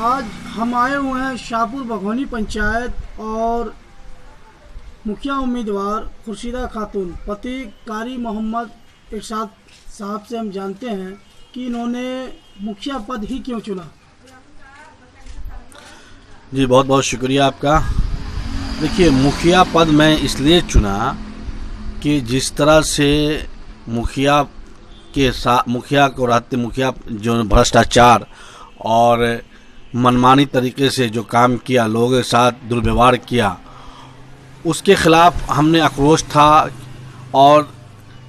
आज हम आए हुए हैं शाहपुर बघौनी पंचायत और मुखिया उम्मीदवार खुर्शीदा खातून पति कारी मोहम्मद इरशाद साहब से हम जानते हैं कि इन्होंने मुखिया पद ही क्यों चुना। जी बहुत बहुत शुक्रिया आपका। देखिए, मुखिया पद मैं इसलिए चुना कि जिस तरह से मुखिया के साथ मुखिया जो भ्रष्टाचार और मनमानी तरीके से जो काम किया, लोगों के साथ दुर्व्यवहार किया, उसके खिलाफ हमने आक्रोश था और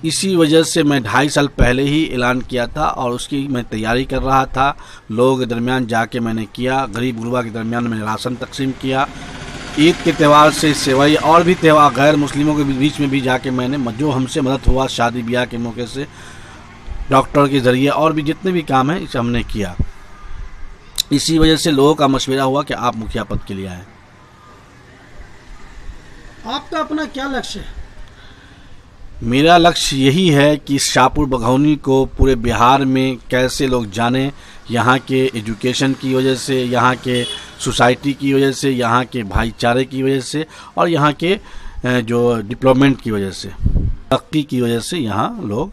इसी वजह से मैं 2.5 साल पहले ही ऐलान किया था और उसकी मैं तैयारी कर रहा था। लोगों के दरमियान जाके मैंने किया, गरीब गुरबा के दरमियान मैंने राशन तकसीम किया। ईद के त्यौहार से सिवाय और भी त्यौहार गैर मुस्लिमों के बीच में भी जाके मैंने जो हमसे मदद हुआ, शादी ब्याह के मौके से, डॉक्टर के ज़रिए और भी जितने भी काम हैं इसे हमने किया। इसी वजह से लोगों का मशवरा हुआ कि आप मुखिया पद के लिए आए। आपका अपना क्या लक्ष्य है? मेरा लक्ष्य यही है कि शाहपुर बघौनी को पूरे बिहार में कैसे लोग जाने, यहाँ के एजुकेशन की वजह से, यहाँ के सोसाइटी की वजह से, यहाँ के भाईचारे की वजह से और यहाँ के जो डेवलपमेंट की वजह से, तरक्की की वजह से यहाँ लोग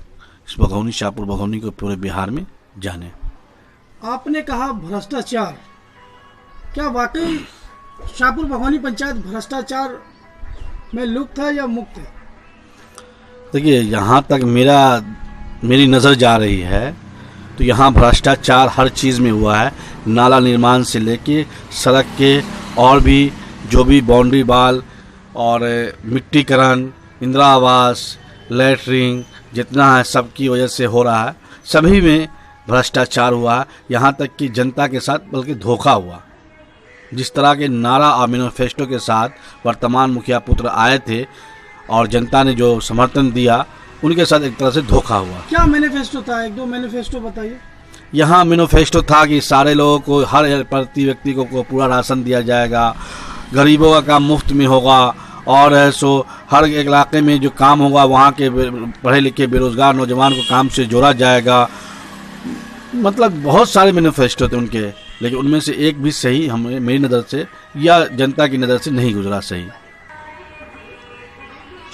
इस बघौनी, शाहपुर बघौनी को पूरे बिहार में जाने। आपने कहा भ्रष्टाचार, क्या वाकई शाहपुर बघौनी पंचायत भ्रष्टाचार में लुप्त है या मुक्त है? देखिए, यहाँ तक मेरी नज़र जा रही है तो यहाँ भ्रष्टाचार हर चीज़ में हुआ है। नाला निर्माण से लेके सड़क के और भी जो भी बाउंड्री वाल और मिट्टीकरण, इंदिरा आवास, लैट्रिन जितना है सबकी वजह से हो रहा है। सभी में भ्रष्टाचार हुआ, यहाँ तक कि जनता के साथ बल्कि धोखा हुआ। जिस तरह के नारा और मैनिफेस्टो के साथ वर्तमान मुखिया पुत्र आए थे और जनता ने जो समर्थन दिया, उनके साथ एक तरह से धोखा हुआ। क्या मैनिफेस्टो था? 1-2 मैनिफेस्टो बताइए। यहाँ मैनिफेस्टो था कि सारे लोगों को, हर प्रति व्यक्ति को पूरा राशन दिया जाएगा, गरीबों का काम मुफ्त में होगा और हर एक इलाके में जो काम होगा वहाँ के पढ़े लिखे बेरोजगार नौजवान को काम से जोड़ा जाएगा। मतलब बहुत सारे मैनिफेस्टो थे उनके, लेकिन उनमें से एक भी सही मेरी नज़र से या जनता की नज़र से नहीं गुजरा सही।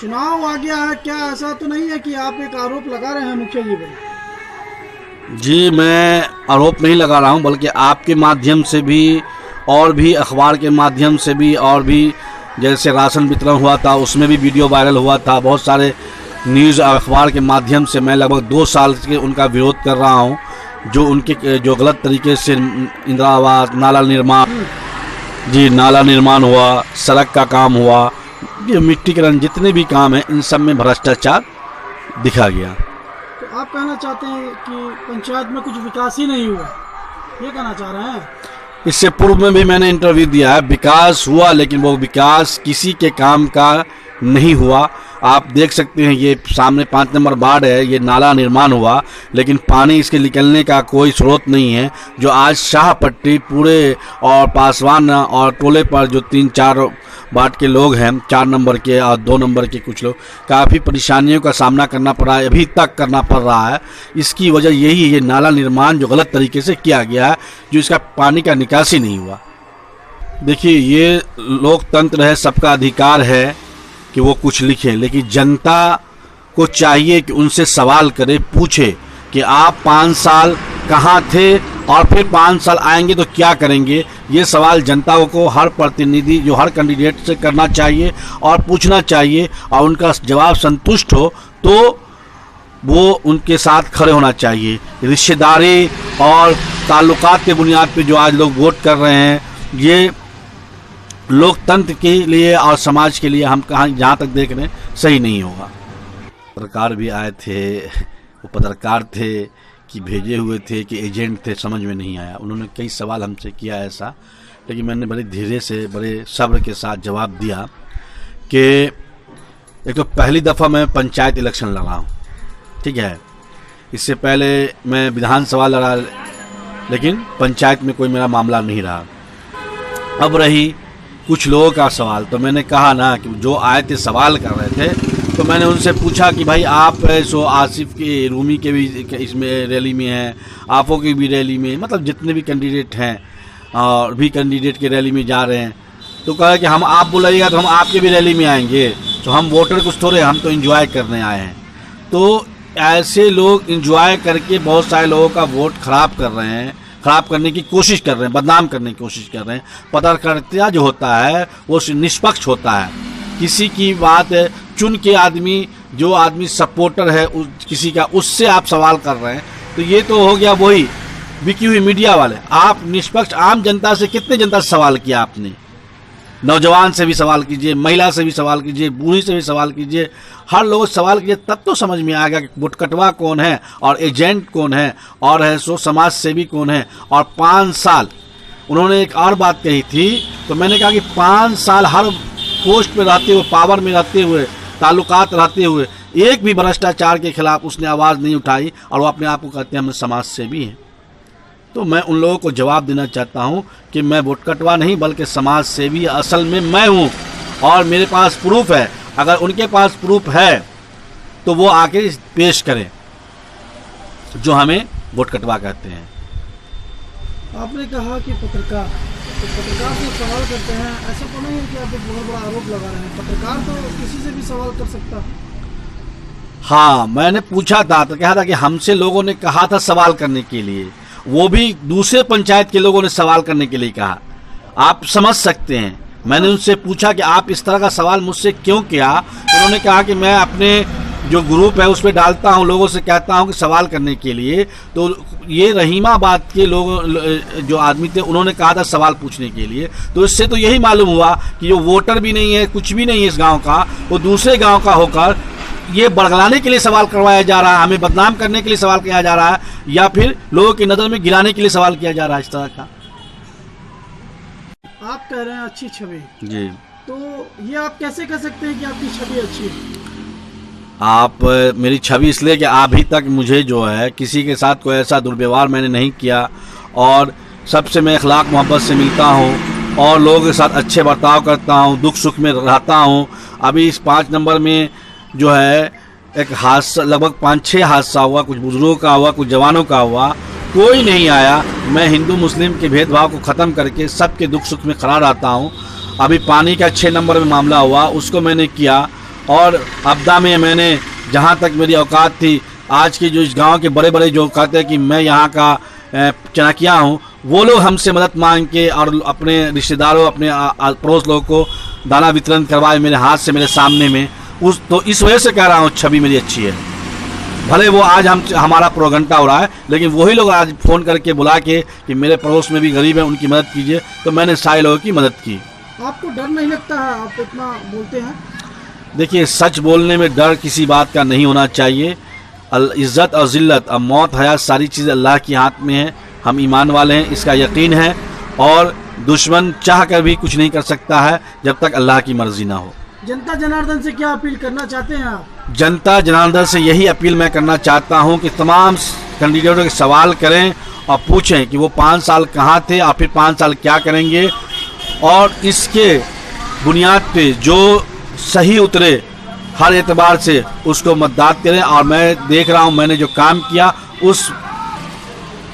चुनाव आ गया है, क्या ऐसा तो नहीं है कि आप एक आरोप लगा रहे हैं मुखिया जी पर? जी, मैं आरोप नहीं लगा रहा हूं, बल्कि आपके माध्यम से भी और भी अखबार के माध्यम से भी और भी जैसे राशन वितरण हुआ था उसमें भी वीडियो वायरल हुआ था। बहुत सारे न्यूज़ अखबार के माध्यम से मैं लगभग 2 साल से उनका विरोध कर रहा हूं। जो गलत तरीके से इंदिरा आवास, नाला निर्माण हुआ, सड़क का काम हुआ, ये मिट्टीकरण, जितने भी काम हैं इन सब में भ्रष्टाचार दिखा गया। तो आप कहना चाहते हैं कि पंचायत में कुछ विकास ही नहीं हुआ, ये कहना चाह रहे हैं? इससे पूर्व में भी मैंने इंटरव्यू दिया है, विकास हुआ लेकिन वो विकास किसी के काम का नहीं हुआ। आप देख सकते हैं, ये सामने 5 नंबर वार्ड है, ये नाला निर्माण हुआ लेकिन पानी इसके निकलने का कोई स्रोत नहीं है। जो आज शाहपट्टी पूरे और पासवान और टोले पर जो 3-4 वार्ड के लोग हैं, 4 नंबर के और 2 नंबर के कुछ लोग, काफ़ी परेशानियों का सामना करना पड़ रहा है, अभी तक करना पड़ रहा है। इसकी वजह यही है, ये नाला निर्माण जो गलत तरीके से किया गया है, जो इसका पानी का निकासी नहीं हुआ। देखिए, ये लोकतंत्र है, सबका अधिकार है कि वो कुछ लिखे, लेकिन जनता को चाहिए कि उनसे सवाल करे, पूछे कि आप 5 साल कहाँ थे और फिर 5 साल आएंगे तो क्या करेंगे। ये सवाल जनता को हर प्रतिनिधि, जो हर कैंडिडेट से करना चाहिए और पूछना चाहिए, और उनका जवाब संतुष्ट हो तो वो उनके साथ खड़े होना चाहिए। रिश्तेदारी और ताल्लुकात के बुनियाद पे जो आज लोग वोट कर रहे हैं, ये लोकतंत्र के लिए और समाज के लिए हम जहाँ तक देख रहे हैं सही नहीं होगा। पत्रकार भी आए थे, वो पत्रकार थे कि भेजे हुए थे कि एजेंट थे, समझ में नहीं आया। उन्होंने कई सवाल हमसे किया ऐसा, लेकिन मैंने बड़े धीरे से, बड़े सब्र के साथ जवाब दिया कि एक तो पहली दफ़ा मैं पंचायत इलेक्शन लड़ा हूँ, ठीक है। इससे पहले मैं विधानसभा लड़ा, लेकिन पंचायत में कोई मेरा मामला नहीं रहा। अब रही कुछ लोगों का सवाल, तो मैंने कहा ना कि जो आए थे सवाल कर रहे थे, तो मैंने उनसे पूछा कि भाई आप आसिफ के, रूमी के भी इसमें रैली में हैं, आपो की भी रैली में, मतलब जितने भी कैंडिडेट हैं और भी कैंडिडेट की रैली में जा रहे हैं, तो कहा कि हम आप बुलाइएगा तो हम आपके भी रैली में आएंगे, तो हम वोटर कुछ थोड़े, हम तो एंजॉय करने आए हैं। तो ऐसे लोग एंजॉय करके बहुत सारे लोगों का वोट खराब कर रहे हैं, खराब करने की कोशिश कर रहे हैं, बदनाम करने की कोशिश कर रहे हैं। पत्रकारिता जो होता है वो निष्पक्ष होता है, किसी की बात चुन के आदमी, जो आदमी सपोर्टर है किसी का, उससे आप सवाल कर रहे हैं, तो ये तो हो गया वही बिकी हुई मीडिया वाले। आप निष्पक्ष आम जनता से, कितने जनता से सवाल किया आपने? नौजवान से भी सवाल कीजिए, महिला से भी सवाल कीजिए, बूढ़ी से भी सवाल कीजिए, हर लोग सवाल कीजिए, तब तो समझ में आएगा कि वोटकटवा कौन है और एजेंट कौन है और है सो समाज सेवी कौन है। और 5 साल उन्होंने एक और बात कही थी, तो मैंने कहा कि 5 साल हर पोस्ट पे रहते हुए, पावर में रहते हुए, ताल्लुकात रहते हुए, एक भी भ्रष्टाचार के खिलाफ उसने आवाज़ नहीं उठाई, और वो अपने आप को कहते हैं हम समाज सेवी हैं। तो मैं उन लोगों को जवाब देना चाहता हूं कि मैं वोटकटवा नहीं बल्कि समाज सेवी असल में मैं हूं, और मेरे पास प्रूफ है। अगर उनके पास प्रूफ है तो वो आके पेश करें जो हमें वोटकटवा कहते हैं। आपने कहा कि पत्रकार, तो पत्रकार से सवाल करते हैं, ऐसा तो नहीं है कि आप एक बहुत बड़ा आरोप लगा रहे हैं? पत्रकार तो किसी से भी सवाल कर सकता है। हाँ, मैंने पूछा था तो कहा था कि हमसे लोगों ने कहा था सवाल करने के लिए, वो भी दूसरे पंचायत के लोगों ने सवाल करने के लिए कहा। आप समझ सकते हैं, मैंने उनसे पूछा कि आप इस तरह का सवाल मुझसे क्यों किया, तो उन्होंने कहा कि मैं अपने जो ग्रुप है उस पर डालता हूं, लोगों से कहता हूं कि सवाल करने के लिए। तो ये रहीमाबाद के लोग जो आदमी थे उन्होंने कहा था सवाल पूछने के लिए। तो इससे तो यही मालूम हुआ कि जो वोटर भी नहीं है, कुछ भी नहीं है इस गाँव का, वो दूसरे गाँव का होकर ये बरगलाने के लिए सवाल करवाया जा रहा है, हमें बदनाम करने के लिए सवाल किया जा रहा है, या फिर लोगों की नज़र में गिराने के लिए सवाल किया जा रहा है इस तरह का। आप कह रहे हैं अच्छी छवि जी, तो ये आप कैसे कह सकते हैं कि आपकी छवि अच्छी है? आप मेरी छवि इसलिए कि अभी तक मुझे जो है किसी के साथ कोई ऐसा दुर्व्यवहार मैंने नहीं किया, और सबसे मैं अखलाक मोहब्बत से मिलता हूँ और लोगों के साथ अच्छे बर्ताव करता हूँ, दुख सुख में रहता हूँ। अभी इस 5 नंबर में जो है एक हादसा, लगभग 5-6 हादसा हुआ, कुछ बुजुर्गों का हुआ, कुछ जवानों का हुआ, कोई नहीं आया। मैं हिंदू मुस्लिम के भेदभाव को ख़त्म करके सबके दुख सुख में खड़ा रहता हूँ। अभी पानी का 6 नंबर में मामला हुआ, उसको मैंने किया, और आपदा में मैंने जहाँ तक मेरी औकात थी, आज के जो इस गांव के बड़े बड़े जो कहते हैं कि मैं यहाँ का चनाकिया हूँ, वो लोग हमसे मदद मांग के और अपने रिश्तेदारों, अपने पड़ोस लोगों को दाना वितरण करवाए मेरे हाथ से, मेरे सामने में। तो इस वजह से कह रहा हूँ छवि मेरी अच्छी है। भले वो आज हमारा प्रोगंटा हो रहा है, लेकिन वही लोग आज फ़ोन करके बुला के कि मेरे पड़ोस में भी गरीब है, उनकी मदद कीजिए, तो मैंने सारे लोगों की मदद की। आपको डर नहीं लगता है? आप इतना बोलते हैं। देखिए, सच बोलने में डर किसी बात का नहीं होना चाहिए। इज़्ज़त और ज़िल्लत, अब मौत हयात सारी चीज़ें अल्लाह के हाथ में है। हम ईमान वाले हैं, इसका यकीन है, और दुश्मन चाह कर भी कुछ नहीं कर सकता है जब तक अल्लाह की मर्जी ना हो। जनता जनार्दन से क्या अपील करना चाहते हैं आप? जनता जनार्दन से यही अपील मैं करना चाहता हूं कि तमाम कैंडिडेटों के सवाल करें और पूछें कि वो 5 साल कहां थे और फिर 5 साल क्या करेंगे, और इसके बुनियाद पे जो सही उतरे हर एतबार से उसको मतदान करें। और मैं देख रहा हूं, मैंने जो काम किया उस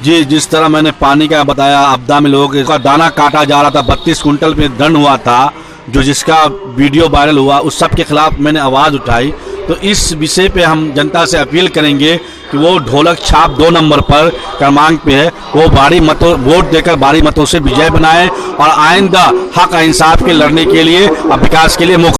जिस तरह मैंने पानी का बताया, आपदा में लोगों का दाना काटा जा रहा था, 32 कुंटल में दंड हुआ था, जो जिसका वीडियो वायरल हुआ, उस सब के खिलाफ मैंने आवाज़ उठाई। तो इस विषय पे हम जनता से अपील करेंगे कि वो ढोलक छाप 2 नंबर पर क्रमांक पे है, वो भारी मतों वोट देकर भारी मतों से विजय बनाएं और आइंदा हक इंसाफ के लड़ने के लिए और विकास के लिए मौका